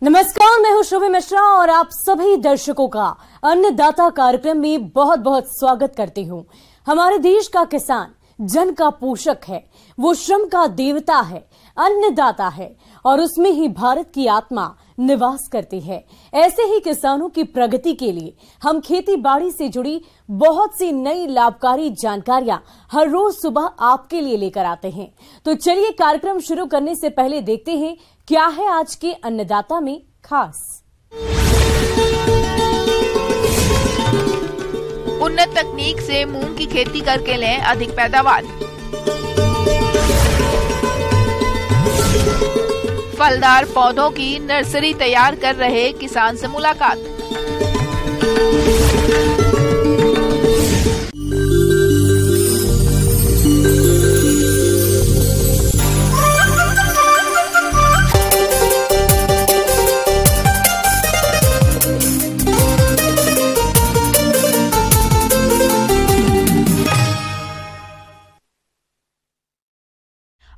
नमस्कार, मैं हूं शुभि मिश्रा और आप सभी दर्शकों का अन्नदाता कार्यक्रम में बहुत बहुत स्वागत करती हूं। हमारे देश का किसान जन का पोषक है, वो श्रम का देवता है, अन्नदाता है और उसमें ही भारत की आत्मा निवास करती है। ऐसे ही किसानों की प्रगति के लिए हम खेती बाड़ी से जुड़ी बहुत सी नई लाभकारी जानकारियां हर रोज सुबह आपके लिए लेकर आते हैं। तो चलिए कार्यक्रम शुरू करने से पहले देखते हैं क्या है आज के अन्नदाता में खास। उन्नत तकनीक से मूंग की खेती करके लें अधिक पैदावार। फलदार पौधों की नर्सरी तैयार कर रहे किसान से मुलाकात।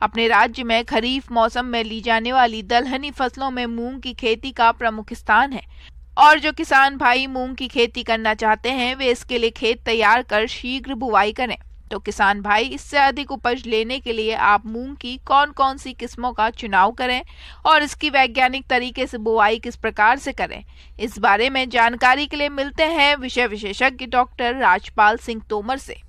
अपने राज्य में खरीफ मौसम में ली जाने वाली दलहनी फसलों में मूंग की खेती का प्रमुख स्थान है और जो किसान भाई मूंग की खेती करना चाहते हैं वे इसके लिए खेत तैयार कर शीघ्र बुवाई करें। तो किसान भाई, इससे अधिक उपज लेने के लिए आप मूंग की कौन कौन सी किस्मों का चुनाव करें और इसकी वैज्ञानिक तरीके से बुवाई किस प्रकार से करें, इस बारे में जानकारी के लिए मिलते हैं विषय विशेषज्ञ डॉक्टर राजपाल सिंह तोमर से।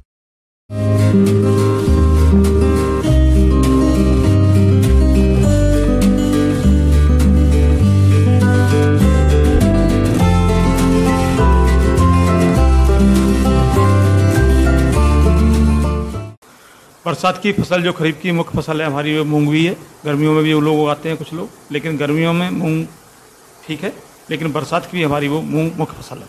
बरसात की फसल जो खरीफ की मुख्य फसल है हमारी, वो मूंग भी है। गर्मियों में भी वो लोग उगाते हैं कुछ लोग, लेकिन गर्मियों में मूंग ठीक है, लेकिन बरसात की भी हमारी वो मूंग मुख्य फसल है।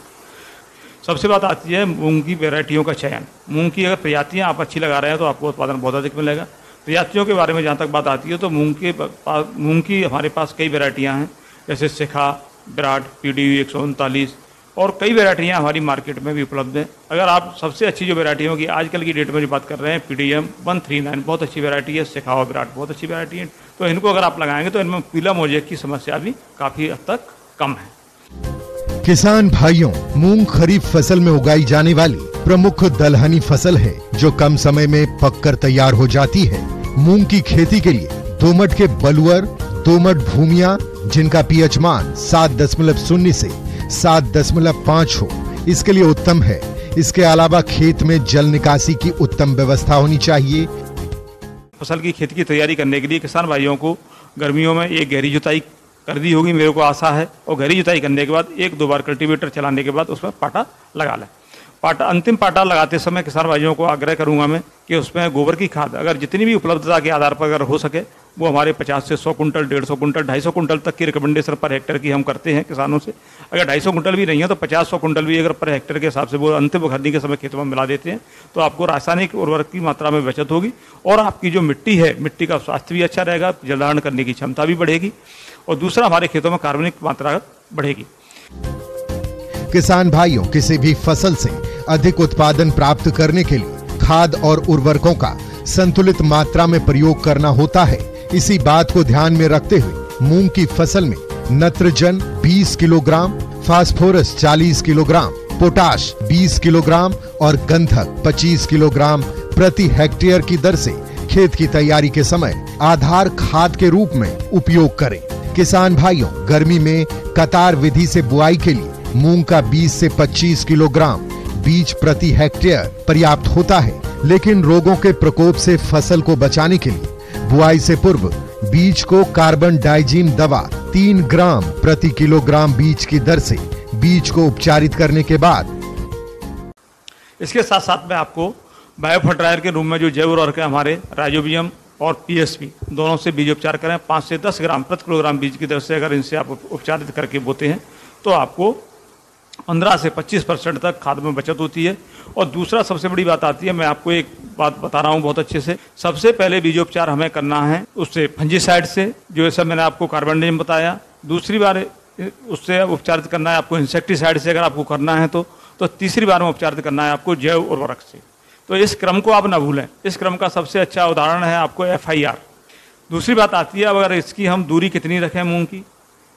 सबसे बात आती है मूंग की वैरायटियों का चयन। मूंग की अगर प्रजातियाँ आप अच्छी लगा रहे हैं तो आपको उत्पादन बहुत अधिक मिलेगा। प्रजातियों के बारे में जहाँ तक बात आती है तो मूंग की हमारे पास कई वैरायटियाँ हैं, जैसे शिखा, विराट, PDU 139 और कई वैरायटियाँ हमारी मार्केट में भी उपलब्ध हैं। अगर आप सबसे अच्छी जो वैरायटियों की आजकल की डेट में जो बात कर रहे हैं, PDM 139 बहुत अच्छी वैरायटी है, शिखा और विराट बहुत अच्छी वैरायटी है। तो इनको अगर आप लगाएंगे तो इनमें पीला मोजेक की समस्या भी काफ़ी हद तक कम है। किसान भाइयों, मूंग खरीफ फसल में उगाई जाने वाली प्रमुख दलहनी फसल है जो कम समय में पककर तैयार हो जाती है। मूंग की खेती के लिए दोमट के बलुअर, दोमट भूमियां जिनका pH मान 7.0 से 7.5 हो, इसके लिए उत्तम है। इसके अलावा खेत में जल निकासी की उत्तम व्यवस्था होनी चाहिए। फसल की खेती की तैयारी करने के लिए किसान भाइयों को गर्मियों में एक गहरी जुताई कर दी होगी, मेरे को आशा है, और गहरी जुताई करने के बाद 1-2 बार कल्टीवेटर चलाने के बाद उसमें पाटा लगा लें। अंतिम पाटा लगाते समय किसान भाइयों को आग्रह करूंगा मैं कि उसमें गोबर की खाद अगर जितनी भी उपलब्धता के आधार पर अगर हो सके वो हमारे 50 से 100 कुंटल, 150 कुंटल, 250 कुंटल तक की रिकमेंडेशन पर हेक्टेयर की हम करते हैं किसानों से। अगर 250 कुंटल भी नहीं है तो 50-100 कुंटल भी अगर पर हेक्टेयर के हिसाब से वो अंतिम बुखारनी के समय खेतों में मिला देते हैं तो आपको रासायनिक उर्वरक की मात्रा में बचत होगी और आपकी जो मिट्टी है, मिट्टी का स्वास्थ्य भी अच्छा रहेगा, जलधारण करने की क्षमता भी बढ़ेगी और दूसरा हमारे खेतों में कार्बनिक मात्रा बढ़ेगी। किसान भाइयों, किसी भी फसल से अधिक उत्पादन प्राप्त करने के लिए खाद और उर्वरकों का संतुलित मात्रा में प्रयोग करना होता है। इसी बात को ध्यान में रखते हुए मूंग की फसल में नत्रजन 20 kilogram, phosphorus 40 kilogram, potash 20 kilogram और गंधक 25 किलोग्राम प्रति हेक्टेयर की दर से खेत की तैयारी के समय आधार खाद के रूप में उपयोग करें। किसान भाइयों, गर्मी में कतार विधि से बुआई के लिए मूंग का 20 से 25 किलोग्राम बीज प्रति हेक्टेयर पर्याप्त होता है, लेकिन रोगों के प्रकोप से फसल को बचाने के लिए बुआई से पूर्व बीज को कार्बन डाइजीन दवा 3 ग्राम प्रति किलोग्राम बीज की दर से बीज को उपचारित करने के बाद इसके साथ साथ में आपको बायो फर्टिलाइजर के रूप में जो जैव उर्वरक है हमारे राइजोबियम और PSP दोनों से बीज उपचार करें। 5 से 10 ग्राम प्रति किलोग्राम बीज की दर से अगर इनसे आप उपचारित करके बोते हैं तो आपको 15 से 25% तक खाद में बचत होती है। और दूसरा सबसे बड़ी बात आती है, मैं आपको एक बात बता रहा हूँ बहुत अच्छे से, सबसे पहले बीजोपचार हमें करना है उससे फंजीसाइड से, जो ऐसा मैंने आपको कार्बनडाइजिम बताया। दूसरी बार उससे उपचारित करना है आपको इंसेक्टिसाइड से अगर आपको करना है तो तीसरी बार में उपचारित करना है आपको जैव उर्वरक से। तो इस क्रम को आप ना भूलें। इस क्रम का सबसे अच्छा उदाहरण है आपको FIR। दूसरी बात आती है, अगर इसकी हम दूरी कितनी रखें मूंग की,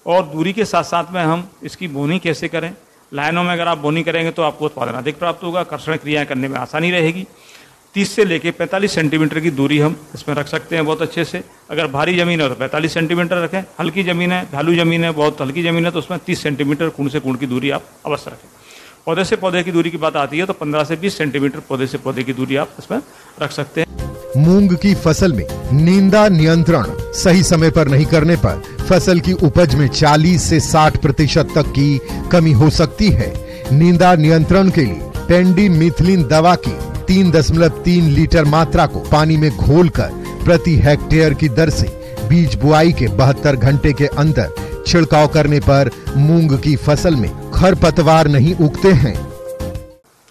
और दूरी के साथ साथ में हम इसकी बोनी कैसे करें। लाइनों में अगर आप बोनी करेंगे तो आपको उत्पादन अधिक प्राप्त होगा, कर्षण क्रियाएं करने में आसानी रहेगी। 30 से लेकर 45 सेंटीमीटर की दूरी हम इसमें रख सकते हैं बहुत अच्छे से। अगर भारी ज़मीन है तो 45 सेंटीमीटर रखें, हल्की ज़मीन है, ढालू ज़मीन है, बहुत हल्की ज़मीन है तो उसमें 30 सेंटीमीटर कुण से कुण की दूरी आप अवश्य रखें। पौधे से पौधे की दूरी की बात आती है तो 15 से 20 सेंटीमीटर पौधे से पौधे की दूरी आप इसमें रख सकते हैं। मूंग की फसल में नींदा नियंत्रण सही समय पर नहीं करने पर फसल की उपज में 40 से 60% तक की कमी हो सकती है। नींदा नियंत्रण के लिए पेंडिमिथिलिन दवा की 3.3 लीटर मात्रा को पानी में घोलकर प्रति हेक्टेयर की दर से बीज बुआई के 72 घंटे के अंदर छिड़काव करने पर मूंग की फसल में खरपतवार नहीं उगते हैं।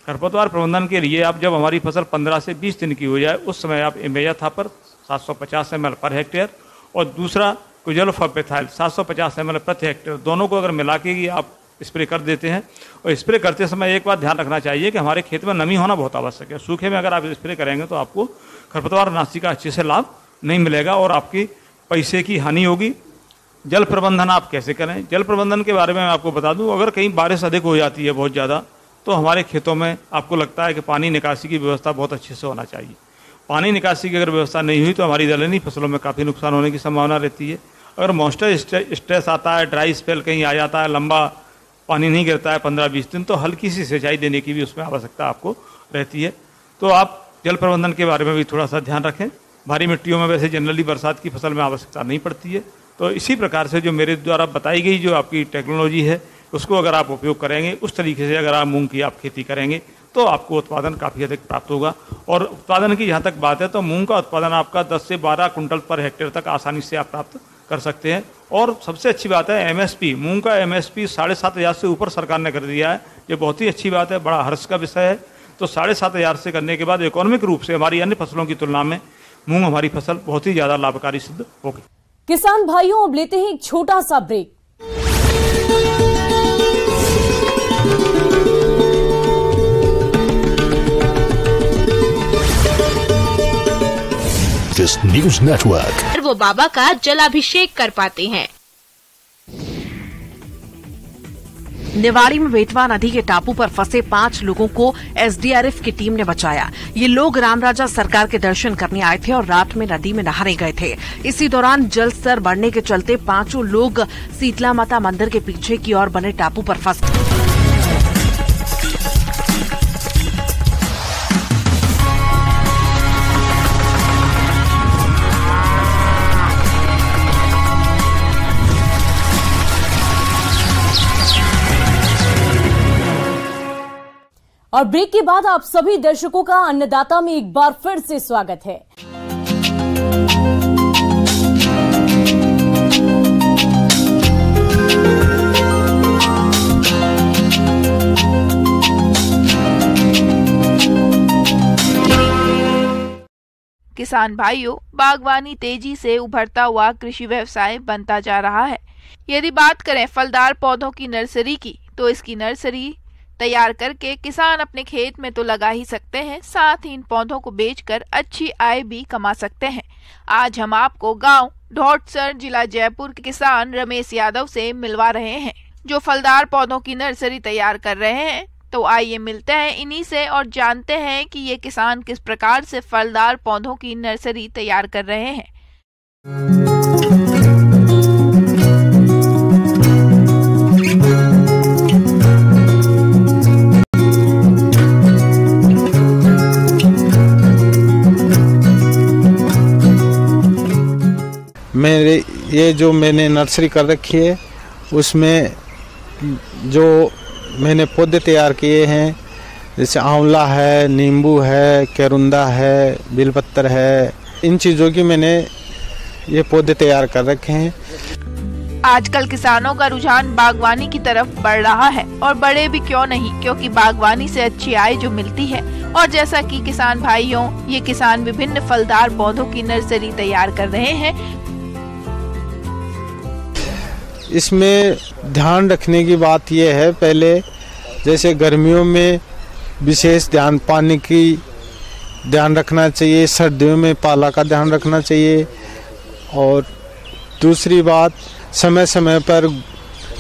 खरपतवार प्रबंधन के लिए आप जब हमारी फसल 15 से 20 दिन की हो जाए उस समय आप इमेजाथापर 750 ml पर हेक्टेयर और दूसरा क्विजलोफॉर्पेथाइल 750 ml प्रति हेक्टेयर, दोनों को अगर मिला के आप स्प्रे कर देते हैं। और स्प्रे करते समय एक बात ध्यान रखना चाहिए कि हमारे खेत में नमी होना बहुत आवश्यक है। सूखे में अगर आप स्प्रे करेंगे तो आपको खरपतवार नाशी का अच्छे से लाभ नहीं मिलेगा और आपकी पैसे की हानि होगी। जल प्रबंधन आप कैसे करें, जल प्रबंधन के बारे में मैं आपको बता दूं, अगर कहीं बारिश अधिक हो जाती है बहुत ज़्यादा तो हमारे खेतों में आपको लगता है कि पानी निकासी की व्यवस्था बहुत अच्छे से होना चाहिए। पानी निकासी की अगर व्यवस्था नहीं हुई तो हमारी दलहनी फसलों में काफ़ी नुकसान होने की संभावना रहती है। अगर मॉइस्चर स्ट्रेस आता है, ड्राई स्पेल कहीं आ जाता है, लंबा पानी नहीं गिरता है 15-20 दिन, तो हल्की सी सिंचाई देने की भी उसमें आवश्यकता आपको रहती है। तो आप जल प्रबंधन के बारे में भी थोड़ा सा ध्यान रखें। भारी मिट्टियों में वैसे जनरली बरसात की फसल में आवश्यकता नहीं पड़ती है। तो इसी प्रकार से जो मेरे द्वारा बताई गई जो आपकी टेक्नोलॉजी है उसको अगर आप उपयोग करेंगे, उस तरीके से अगर आप मूंग की आप खेती करेंगे तो आपको उत्पादन काफ़ी अधिक प्राप्त होगा। और उत्पादन की जहाँ तक बात है तो मूंग का उत्पादन आपका 10 से 12 कुंटल पर हेक्टेयर तक आसानी से आप प्राप्त कर सकते हैं। और सबसे अच्छी बात है एमएसपी, मूंग का एमएसपी 7,500 से ऊपर सरकार ने कर दिया है। ये बहुत ही अच्छी बात है, बड़ा हर्ष का विषय है। तो 7,500 से करने के बाद इकोनॉमिक रूप से हमारी अन्य फसलों की तुलना में मूंग हमारी फसल बहुत ही ज़्यादा लाभकारी सिद्ध होगी। किसान भाइयों, अब लेते हैं एक छोटा सा ब्रेक। न्यूज नेटवर्क वो बाबा का जलाभिषेक कर पाते हैं। निवाड़ी में बेतवा नदी के टापू पर फंसे 5 लोगों को एसडीआरएफ की टीम ने बचाया। ये लोग रामराजा सरकार के दर्शन करने आए थे और रात में नदी में नहाने गए थे। इसी दौरान जल स्तर बढ़ने के चलते 5 लोग शीतला माता मंदिर के पीछे की ओर बने टापू पर फंस गए। और ब्रेक के बाद आप सभी दर्शकों का अन्नदाता में एक बार फिर से स्वागत है। किसान भाइयों, बागवानी तेजी से उभरता हुआ कृषि व्यवसाय बनता जा रहा है। यदि बात करें फलदार पौधों की नर्सरी की, तो इसकी नर्सरी तैयार करके किसान अपने खेत में तो लगा ही सकते हैं, साथ ही इन पौधों को बेचकर अच्छी आय भी कमा सकते हैं। आज हम आपको गांव ढोटसर, जिला जयपुर के किसान रमेश यादव से मिलवा रहे हैं, जो फलदार पौधों की नर्सरी तैयार कर रहे हैं। तो आइए मिलते हैं इन्हीं से और जानते हैं कि ये किसान किस प्रकार से फलदार पौधों की नर्सरी तैयार कर रहे हैं। मैंने नर्सरी कर रखी है, उसमें जो मैंने पौधे तैयार किए हैं, जैसे आंवला है, नींबू है, केरुंदा है, बेलपत्र है, इन चीज़ों की मैंने ये पौधे तैयार कर रखे हैं। आजकल किसानों का रुझान बागवानी की तरफ बढ़ रहा है, और बड़े भी क्यों नहीं, क्योंकि बागवानी से अच्छी आय जो मिलती है। और जैसा कि किसान भाइयों, ये किसान विभिन्न फलदार पौधों की नर्सरी तैयार कर रहे हैं। इसमें ध्यान रखने की बात यह है, पहले जैसे गर्मियों में विशेष ध्यान पानी की ध्यान रखना चाहिए, सर्दियों में पाला का ध्यान रखना चाहिए। और दूसरी बात, समय समय पर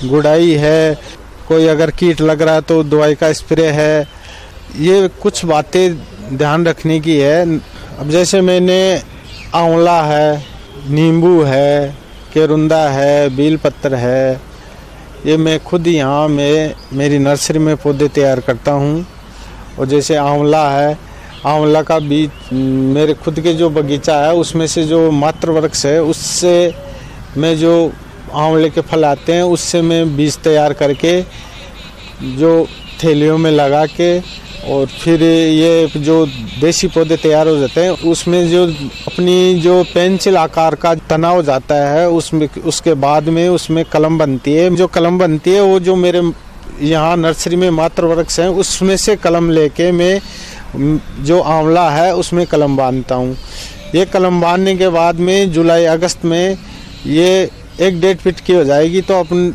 गुड़ाई है, कोई अगर कीट लग रहा है तो दवाई का स्प्रे है। ये कुछ बातें ध्यान रखने की है। अब जैसे मैंने आंवला है, नींबू है, केरुंदा है, बेलपत्र है, ये मैं खुद यहाँ मेरी नर्सरी में पौधे तैयार करता हूँ। और जैसे आंवला है, आंवला का बीज मेरे खुद के जो बगीचा है उसमें से जो मात्र वृक्ष है उससे मैं जो आंवले के फल आते हैं उससे मैं बीज तैयार करके जो थैलियों में लगा के और फिर ये जो देसी पौधे तैयार हो जाते हैं उसमें जो अपनी जो पेंसिल आकार का तना हो जाता है उसमें उसके बाद में उसमें कलम बनती है। जो कलम बनती है वो जो मेरे यहाँ नर्सरी में मात्र वृक्ष हैं उसमें से कलम लेके मैं जो आंवला है उसमें कलम बांधता हूँ। ये कलम बांधने के बाद में जुलाई अगस्त में ये 1-1.5 फीट की हो जाएगी। तो अपन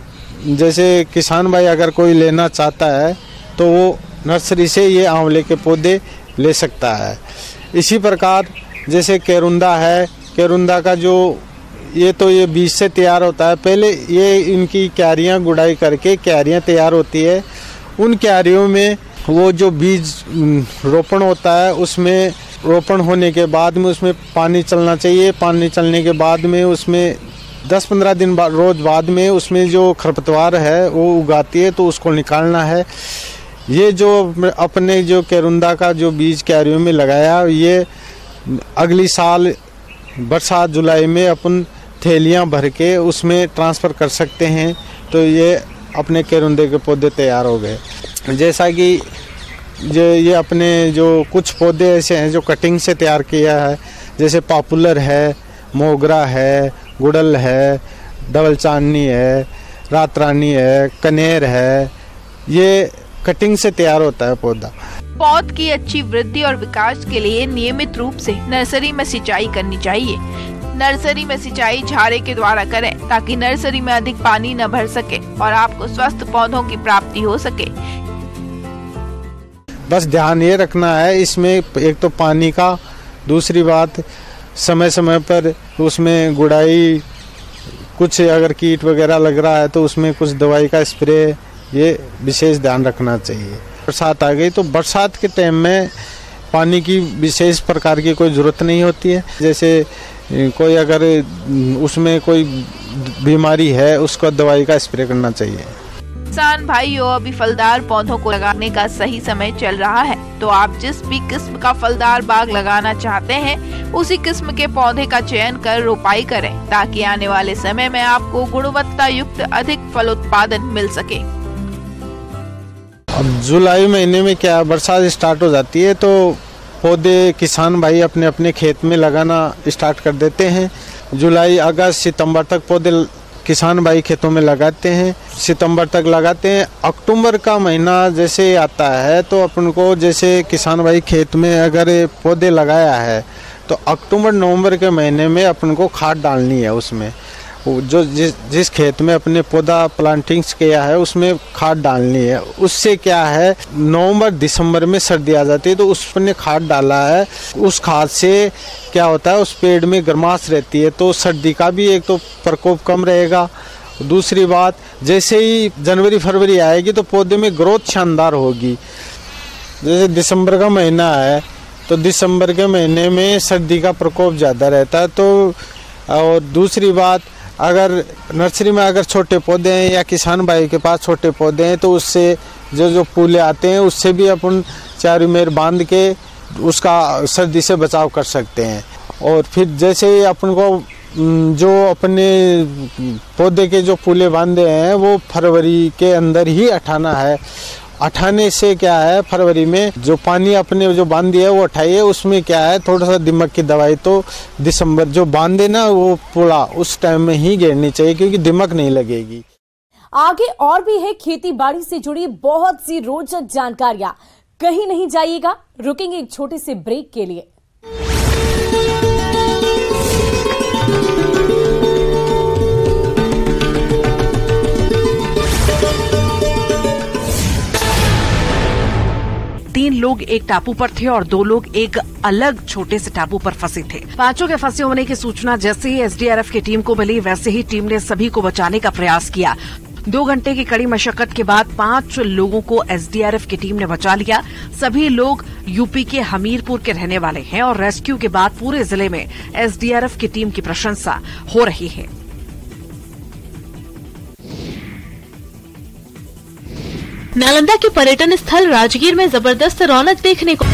जैसे किसान भाई अगर कोई लेना चाहता है तो वो नर्सरी से ये आंवले के पौधे ले सकता है। इसी प्रकार जैसे केरुंदा है, केरुंदा का जो ये बीज से तैयार होता है। पहले ये इनकी क्यारियाँ गुड़ाई करके क्यारियाँ तैयार होती है। उन क्यारियों में वो जो बीज रोपण होता है उसमें रोपण होने के बाद में उसमें पानी चलना चाहिए। पानी चलने के बाद में उसमें 10-15 दिन रोज बाद में उसमें जो खरपतवार है वो उगाती है तो उसको निकालना है। ये जो अपने जो केरुंदा का जो बीज क्यारियों में लगाया ये अगली साल बरसात जुलाई में अपन थैलियाँ भर के उसमें ट्रांसफ़र कर सकते हैं। तो ये अपने केरुंदे के पौधे तैयार हो गए। जैसा कि ये अपने जो कुछ पौधे ऐसे हैं जो कटिंग से तैयार किया है, जैसे पॉपुलर है, मोगरा है, गुड़ल है, डबल चांदनी है, रात रानी है, कनेर है, ये कटिंग से तैयार होता है पौधा। पौध की अच्छी वृद्धि और विकास के लिए नियमित रूप से नर्सरी में सिंचाई करनी चाहिए। नर्सरी में सिंचाई झाड़े के द्वारा करें ताकि नर्सरी में अधिक पानी न भर सके और आपको स्वस्थ पौधों की प्राप्ति हो सके। बस ध्यान ये रखना है इसमें एक तो पानी का, दूसरी बात समय समय पर उसमें गुड़ाई, कुछ अगर कीट वगैरह लग रहा है तो उसमें कुछ दवाई का स्प्रे, ये विशेष ध्यान रखना चाहिए। बरसात आ गई तो बरसात के टाइम में पानी की विशेष प्रकार की कोई ज़रूरत नहीं होती है। जैसे कोई अगर उसमें कोई बीमारी है उसको दवाई का स्प्रे करना चाहिए। किसान भाइयों, अभी फलदार पौधों को लगाने का सही समय चल रहा है। तो आप जिस भी किस्म का फलदार बाग लगाना चाहते हैं उसी किस्म के पौधे का चयन कर रोपाई करें ताकि आने वाले समय में आपको गुणवत्ता युक्त अधिक फल उत्पादन मिल सके। अब जुलाई महीने में क्या बरसात स्टार्ट हो जाती है तो पौधे किसान भाई अपने अपने खेत में लगाना स्टार्ट कर देते हैं। जुलाई, अगस्त, सितंबर तक पौधे किसान भाई खेतों में लगाते हैं, सितंबर तक लगाते हैं। अक्टूबर का महीना जैसे आता है तो अपन को जैसे किसान भाई खेत में अगर पौधे लगाया है तो अक्टूबर नवंबर के महीने में अपन को खाद डालनी है। उसमें जो जिस खेत में अपने पौधा प्लांटिंग्स किया है उसमें खाद डालनी है। उससे क्या है, नवंबर दिसंबर में सर्दी आ जाती है तो उसने खाद डाला है, उस खाद से क्या होता है उस पेड़ में गर्माश रहती है तो सर्दी का भी एक तो प्रकोप कम रहेगा। दूसरी बात, जैसे ही जनवरी फरवरी आएगी तो पौधे में ग्रोथ शानदार होगी। जैसे दिसंबर का महीना है तो दिसंबर के महीने में सर्दी का प्रकोप ज़्यादा रहता है। तो और दूसरी बात, अगर नर्सरी में अगर छोटे पौधे हैं या किसान भाई के पास छोटे पौधे हैं तो उससे जो फूले आते हैं उससे भी अपन चारों मेर बांध के उसका सर्दी से बचाव कर सकते हैं। और फिर जैसे ही अपन को जो अपने पौधे के जो फूले बांधे हैं वो फरवरी के अंदर ही हटाना है। हटाने से क्या है, फरवरी में जो पानी अपने जो बांध दिया है वो हटाइए। उसमें क्या है, थोड़ा सा दिमक की दवाई तो दिसंबर जो बांधे ना वो पूरा उस टाइम में ही घेरनी चाहिए क्योंकि दिमक नहीं लगेगी। आगे और भी है खेती बाड़ी से जुड़ी बहुत सी रोचक जानकारियां। कहीं नहीं जाइएगा, रुकेंगे एक छोटे से ब्रेक के लिए। तीन लोग एक टापू पर थे और 2 लोग एक अलग छोटे से टापू पर फंसे थे। पांचों के फंसे होने की सूचना जैसे ही एसडीआरएफ की टीम को मिली वैसे ही टीम ने सभी को बचाने का प्रयास किया। 2 घंटे की कड़ी मशक्कत के बाद 5 लोगों को एसडीआरएफ की टीम ने बचा लिया। सभी लोग यूपी के हमीरपुर के रहने वाले हैं और रेस्क्यू के बाद पूरे जिले में एसडीआरएफ की टीम की प्रशंसा हो रही है। नालंदा के पर्यटन स्थल राजगीर में जबरदस्त रौनक देखने को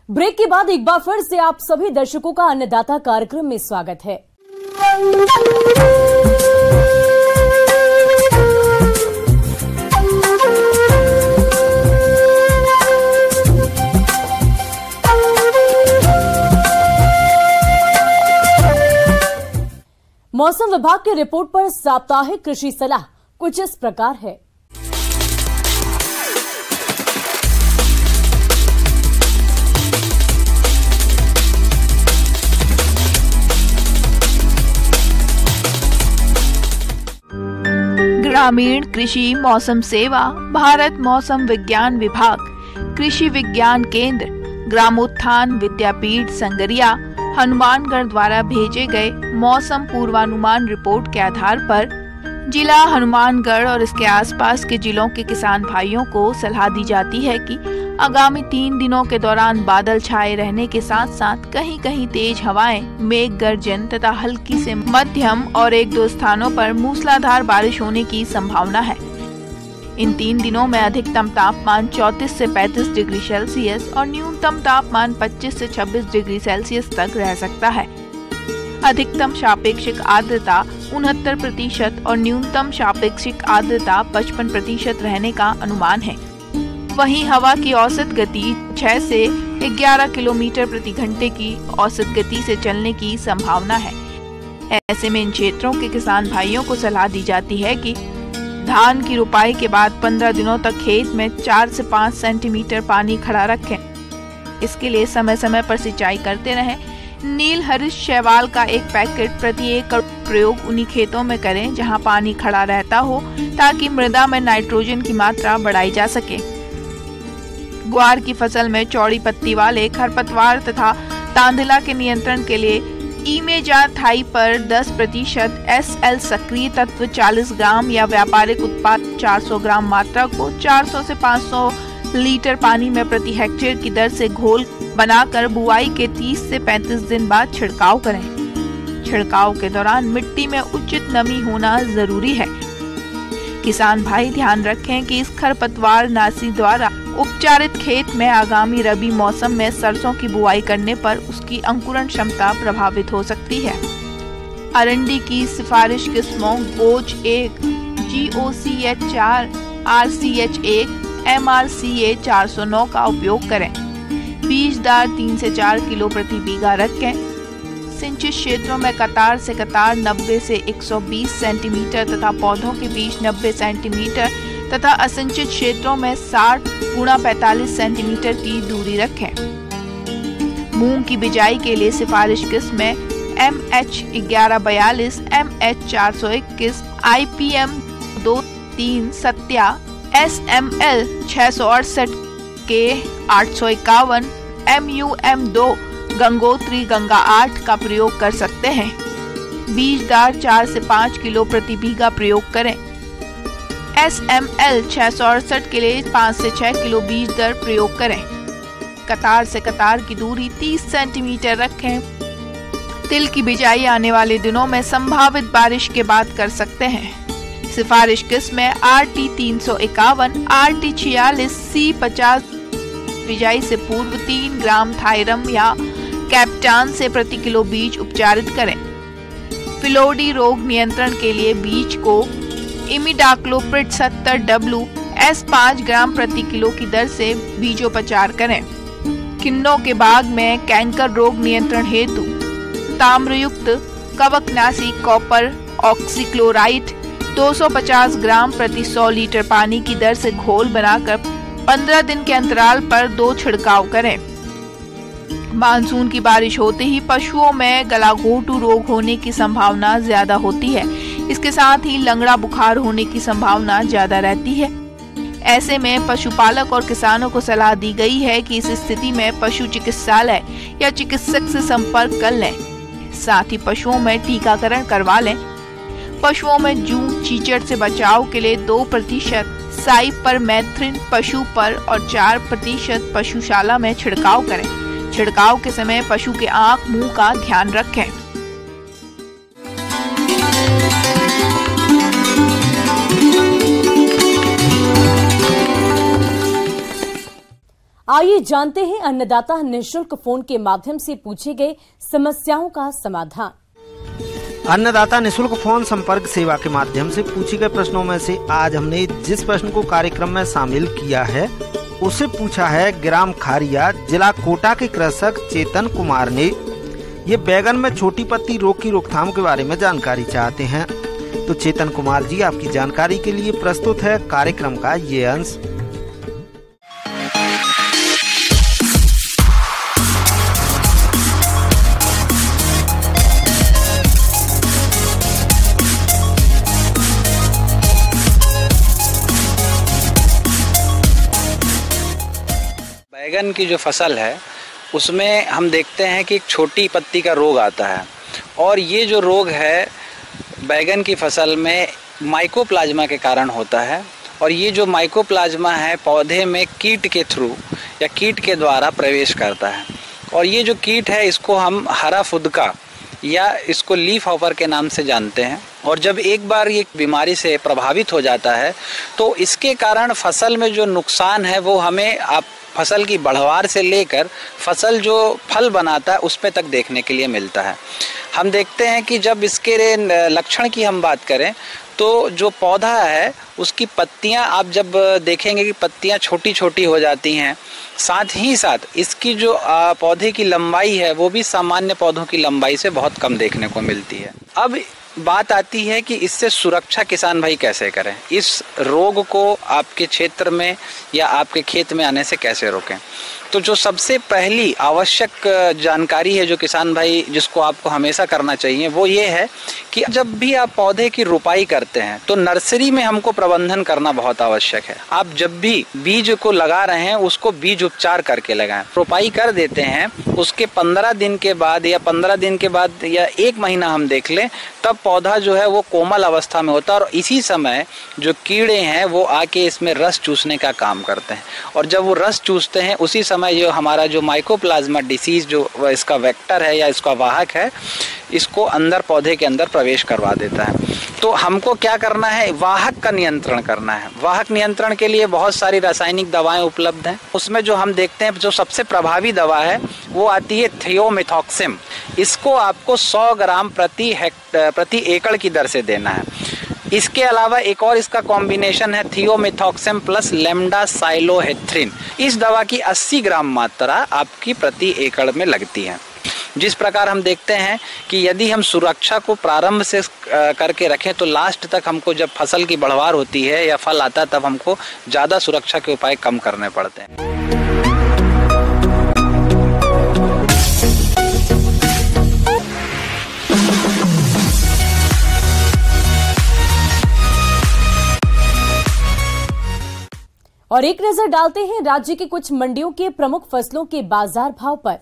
ब्रेक के बाद एक बार फिर से आप सभी दर्शकों का अन्नदाता कार्यक्रम में स्वागत है। मौसम विभाग की रिपोर्ट पर साप्ताहिक कृषि सलाह कुछ इस प्रकार है। ग्रामीण कृषि मौसम सेवा, भारत मौसम विज्ञान विभाग, कृषि विज्ञान केंद्र, ग्रामोत्थान विद्यापीठ संगरिया, हनुमानगढ़ द्वारा भेजे गए मौसम पूर्वानुमान रिपोर्ट के आधार पर जिला हनुमानगढ़ और इसके आसपास के जिलों के किसान भाइयों को सलाह दी जाती है कि आगामी 3 दिनों के दौरान बादल छाए रहने के साथ साथ कहीं कहीं तेज हवाएं, मेघ गर्जन तथा हल्की से मध्यम और 1-2 स्थानों पर मूसलाधार बारिश होने की संभावना है। इन 3 दिनों में अधिकतम तापमान 34 से 35 डिग्री सेल्सियस और न्यूनतम तापमान 25 से 26 डिग्री सेल्सियस तक रह सकता है। अधिकतम सापेक्षिक आर्द्रता 69% और न्यूनतम सापेक्षिक आर्द्रता 55% रहने का अनुमान है। वहीं हवा की औसत गति 6 से 11 किलोमीटर प्रति घंटे की औसत गति से चलने की संभावना है। ऐसे में इन क्षेत्रों के किसान भाइयों को सलाह दी जाती है कि धान की रुपाई के बाद 15 दिनों तक खेत में 4 से 5 सेंटीमीटर पानी खड़ा रखें। इसके लिए समय समय पर सिंचाई करते रहें। नील हरित शैवाल का 1 पैकेट प्रति एकड़ प्रयोग उन्हीं खेतों में करें जहां पानी खड़ा रहता हो, ताकि मृदा में नाइट्रोजन की मात्रा बढ़ाई जा सके। ग्वार की फसल में चौड़ी पत्ती वाले खरपतवार तथा तांदला के नियंत्रण के लिए इमेजाथाई पर 10% SL सक्रिय तत्व 40 ग्राम या व्यापारिक उत्पाद 400 ग्राम मात्रा को 400 से 500 लीटर पानी में प्रति हेक्टेयर की दर से घोल बनाकर बुआई के 30 से 35 दिन बाद छिड़काव करें। छिड़काव के दौरान मिट्टी में उचित नमी होना जरूरी है। किसान भाई ध्यान रखें कि इस खरपतवार नाशी द्वारा उपचारित खेत में आगामी रबी मौसम में सरसों की बुआई करने पर उसकी अंकुरण क्षमता प्रभावित हो सकती है। अरंडी की सिफारिश किस्मों गोज 1, GOCH 4, RCH 1, MRCA 409 का उपयोग करें। बीजदार 3 से 4 किलो प्रति बीघा रखें। सिंचित क्षेत्रों में कतार से कतार 90 से 120 सेंटीमीटर तथा पौधों के बीच 90 सेंटीमीटर तथा असिंचित क्षेत्रों में 60 × 45 सेंटीमीटर की दूरी रखें। मूंग की बिजाई के लिए सिफारिश किस्में MH 1142, MH 421, IPM 23 Satya, SML 668 के 851, MUM 2 गंगोत्री गंगा 8 का प्रयोग कर सकते हैं। बीजदार 4 से 5 किलो प्रति बीघा प्रयोग करें। SML 668 के लिए 5 से 6 किलो बीज दर प्रयोग करें। कतार से कतार की दूरी 30 सेंटीमीटर रखें। तिल की बिजाई आने वाले दिनों में संभावित बारिश के बाद कर सकते हैं। सिफारिश किस्में RT 351, RT 46, C 50 बिजाई से पूर्व 3 ग्राम थायरम या कैप्टान से प्रति किलो बीज उपचारित करें। फिलोडी रोग नियंत्रण के लिए बीज को इमिडाक्लोप्रिड 70W S 5 ग्राम प्रति किलो की दर से बीजोपचार करें। किन्नों के बाग में कैंकर रोग नियंत्रण हेतु ताम्रयुक्त कवकनाशी कॉपर ऑक्सीक्लोराइड 250 ग्राम प्रति 100 लीटर पानी की दर से घोल बनाकर 15 दिन के अंतराल पर 2 छिड़काव करें। मानसून की बारिश होते ही पशुओं में गलाघोटू रोग होने की संभावना ज्यादा होती है। इसके साथ ही लंगड़ा बुखार होने की संभावना ज्यादा रहती है। ऐसे में पशुपालक और किसानों को सलाह दी गई है कि इस स्थिति में पशु चिकित्सालय या चिकित्सक से संपर्क कर लें। साथ ही पशुओं में टीकाकरण करवा लें। पशुओं में जूं चीचड़ से बचाव के लिए 2% साइपरमेथ्रिन पशु पर और 4% पशुशाला में छिड़काव करें। छिड़काव के समय पशु के आंख मुंह का ध्यान रखें। आइए जानते हैं अन्नदाता निःशुल्क फोन के माध्यम से पूछे गए समस्याओं का समाधान। अन्नदाता निःशुल्क फोन संपर्क सेवा के माध्यम से पूछे गए प्रश्नों में से आज हमने जिस प्रश्न को कार्यक्रम में शामिल किया है उसे पूछा है ग्राम खारिया, जिला कोटा के कृषक चेतन कुमार ने। ये बैगन में छोटी पत्ती रोग की रोकथाम के बारे में जानकारी चाहते हैं। तो चेतन कुमार जी, आपकी जानकारी के लिए प्रस्तुत है कार्यक्रम का ये अंश। बैगन की जो फसल है उसमें हम देखते हैं कि एक छोटी पत्ती का रोग आता है और ये जो रोग है बैगन की फसल में माइकोप्लाज्मा के कारण होता है। और ये जो माइकोप्लाज्मा है पौधे में कीट के थ्रू या कीट के द्वारा प्रवेश करता है। और ये जो कीट है इसको हम हरा फुदका या इसको लीफ हॉपर के नाम से जानते हैं। और जब एक बार ये बीमारी से प्रभावित हो जाता है तो इसके कारण फसल में जो नुकसान है वो हमें आप फसल की बढ़वार से लेकर फसल जो फल बनाता है उसमें तक देखने के लिए मिलता है। हम देखते हैं कि जब इसके लक्षण की हम बात करें तो जो पौधा है उसकी पत्तियां आप जब देखेंगे कि पत्तियां छोटी छोटी हो जाती हैं, साथ ही साथ इसकी जो पौधे की लंबाई है वो भी सामान्य पौधों की लंबाई से बहुत कम देखने को मिलती है। अब बात आती है कि इससे सुरक्षा किसान भाई कैसे करें, इस रोग को आपके क्षेत्र में या आपके खेत में आने से कैसे रोकें। तो जो सबसे पहली आवश्यक जानकारी है जो किसान भाई जिसको आपको हमेशा करना चाहिए वो ये है कि जब भी आप पौधे की रोपाई करते हैं तो नर्सरी में हमको प्रबंधन करना बहुत आवश्यक है। आप जब भी बीज को लगा रहे हैं उसको बीज उपचार करके लगाएं। रोपाई कर देते हैं उसके 15 दिन के बाद या 15 दिन के बाद या 1 महीना हम देख लें तब पौधा जो है वो कोमल अवस्था में होता है और इसी समय जो कीड़े हैं वो आके इसमें रस चूसने का काम करते हैं। और जब वो रस चूसते हैं उसी समय जो हमारा जो माइकोप्लाज्मा डिसीज जो इसका वेक्टर है या इसका वाहक है इसको अंदर पौधे के अंदर प्रवेश करवा देता है। तो हमको क्या करना है, वाहक का नियंत्रण करना है। वाहक नियंत्रण के लिए बहुत सारी रासायनिक दवाएं उपलब्ध हैं। उसमें जो हम देखते हैं जो सबसे प्रभावी दवा है वो आती है थियोमेथॉक्सिम। इसको आपको 100 ग्राम प्रति एकड़ की दर से देना है। इसके अलावा एक और इसका कॉम्बिनेशन है थियोमेथॉक्सिम प्लस लेम्डासाइलोहेथ्रिन। इस दवा की 80 ग्राम मात्रा आपकी प्रति एकड़ में लगती है। जिस प्रकार हम देखते हैं कि यदि हम सुरक्षा को प्रारंभ से करके रखें तो लास्ट तक हमको जब फसल की बढ़वार होती है या फल आता है तब हमको ज़्यादा सुरक्षा के उपाय कम करने पड़ते हैं। और एक नजर डालते हैं राज्य की कुछ मंडियों के प्रमुख फसलों के बाजार भाव पर।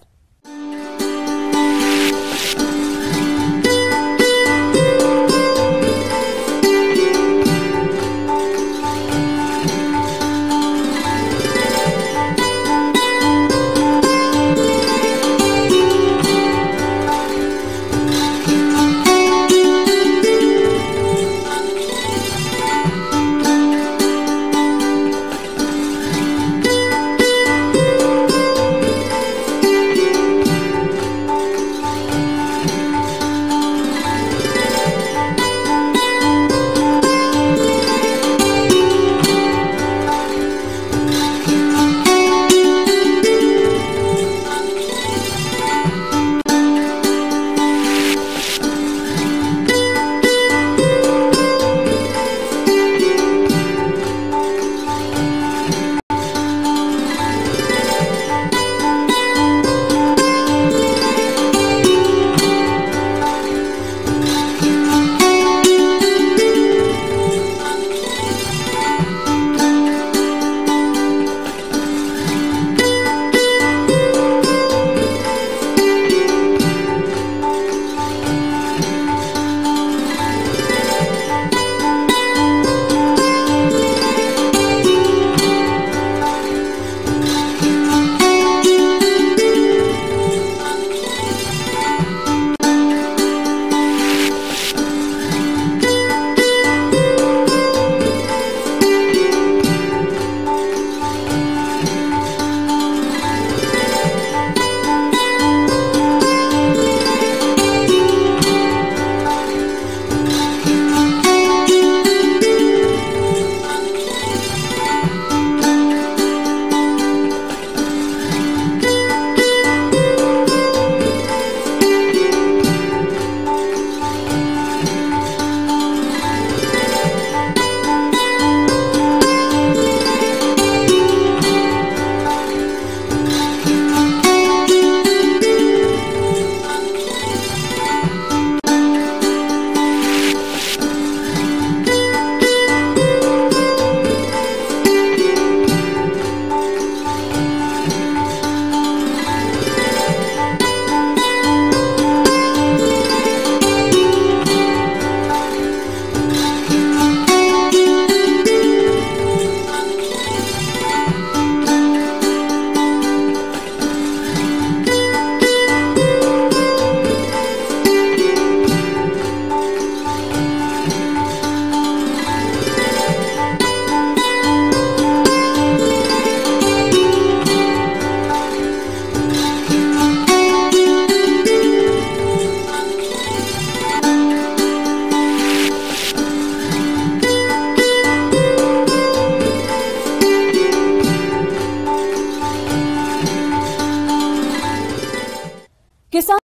किसान